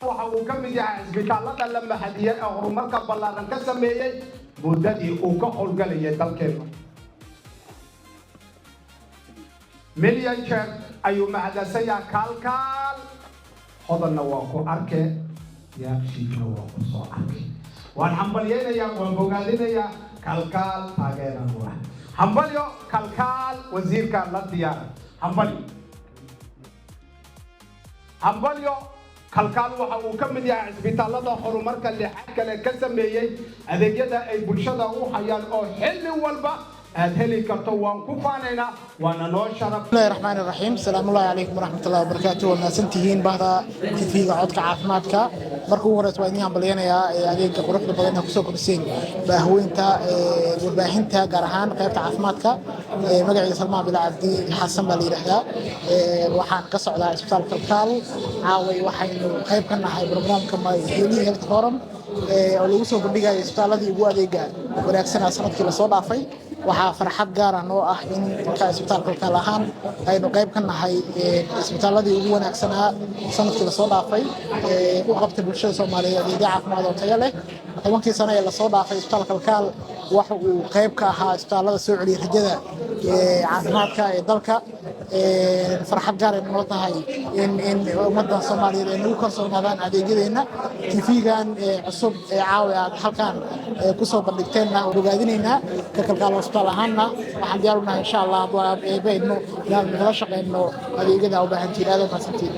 waxa uu ka mid yahay isbitaalada la maxaliyay ee horumarka ballaaran ka sameeyay muddadii uu ka howlgalayay dalkeena. milyan jeer ayuu mahadsanyahay kaalkaal hodanna waa ku arkay yaabshiina waa ku soo arkay waan hambalyeynaya waan bogaadinaya kaalkaal taageerana waa hambalyo kaalkaal wasiirka la diyaar hambalyo kalkaal waxa uu ka mid yahay isbitaalada horumarka lixaad kale ka sameeyay adeegyada ay bulshada u hayaan oo xilli walba aad heli karto waan ku faanayna waana noo sharaf. bismillaahi raxmaani raxiim salaamu calaykum waraxmatullaahi wabarakaatuh wanaagsantihiin bahda TV-ga codka caafimaadka marka ugu horeysa waan idin hambalyeynayaa adeegga quruxda badan ee kusoo kordhiseen baahaweynta warbaahinta gaar ahaan qaybta caafimaadka magaciisa Salmaan Bila Cabdi Xasan baa la yiraahdaa waxaan ka socdaa isbitaalka kalkaal caaway waxaynu qayb ka nahay barnaamijka My Health Forum oo lagu soo bandhigayo isbitaaladii ugu adeegga wanaagsan sanadkii la soo dhaafay waxaa farxad gaar ah oo ah in isbitaalka kalkaal ahaan aynu qayb ka nahay isbitaaladii ugu wanaagsanaa sanadkii la soo dhaafay u qabtay bulshada Soomaaliyeed adeeg caafimaad oo tayo leh 10 sano ee la soo dhaafay isbitaalka kalkaal waxa uu qayb ka ahaa isbitaalada soo celiyay rajada caafimaadka ee dalka farxad gaar ah noo tahay in ummadda Soomaaliyeed ay ugu kalsoonaadaan adeegyadeena TV-gan cusub ee caawa aad halkan ku soo bandhigteen bogaadinayna ka kalkaal hospital ahaana waxaan diyaar u nahay insha Allah baydno inaan la shaqeyno adeegyada u baahan tiiraado maasantii.